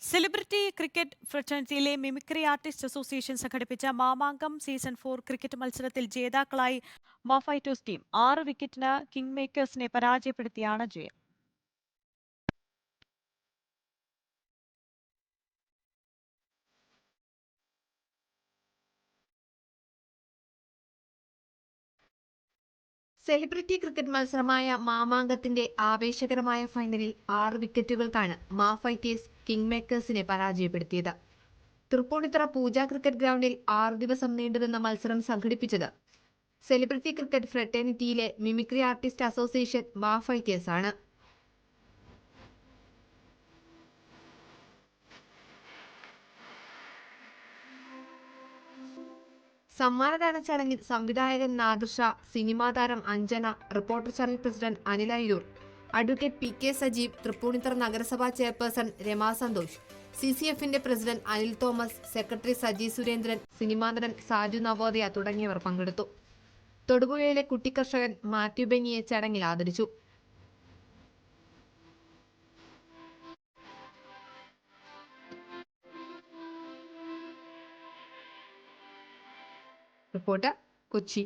Celebrity cricket ഫ്രട്ടേണിറ്റിയിലെ mimicry artist association സംഘടിപ്പിച്ച Mamangam season 4 cricket മത്സരത്തിൽ ജേതാക്കളായി മാഫൈറ്റോസ് ടീം 6 വിക്കറ്റിന് കിങ് മേക്കേഴ്സിനെ പരാജയപ്പെടുത്തിയാണ് ജയം. സെലിബ്രിറ്റി ക്രിക്കറ്റ് മത്സരമായ മാമാങ്കത്തിന്റെ ആവേശകരമായ ഫൈനലിൽ 6 വിക്കറ്റുകൾക്കാണ് മാഫൈറ്റേഴ്സ് കിങ് മേക്കേഴ്സിനെ പരാജയപ്പെടുത്തിയത്. തൃപ്പൂണിത്തുറ പൂജ ക്രിക്കറ്റ് ഗ്രൗണ്ടിൽ 6 ദിവസം നീണ്ടുനിന്ന മത്സരം സംഘടിപ്പിച്ചത് സെലിബ്രിറ്റി ക്രിക്കറ്റ് ഫ്രട്ടേണിറ്റിയിലെ മിമിക്രി ആർട്ടിസ്റ്റ് അസോസിയേഷൻ മാഫൈറ്റേഴ്സ് ആണ്. സമ്മാനദാന ചടങ്ങിൽ സംവിധായകൻ നാദിർ ഷാ, സിനിമാ താരം Anjana, reporter channel president Anil Ayiroor, advocate P K Sajeev, Tripunithura നഗരസഭാ ചെയർപേഴ്സൺ രമാ സന്തോഷ്, CCFന്റെ president Anil Thomas, secretary Saji Surendran, cinema നടൻ സാജു നവോദയ തുടങ്ങിയവർ പങ്കെടുത്തു. തൊടുപുഴയിലെ കുട്ടിക്കർഷകൻ മാത്യു ബെന്നിയെ ചടങ്ങിൽ ആദരിച്ചു. റിപ്പോർട്ടർ, കൊച്ചി.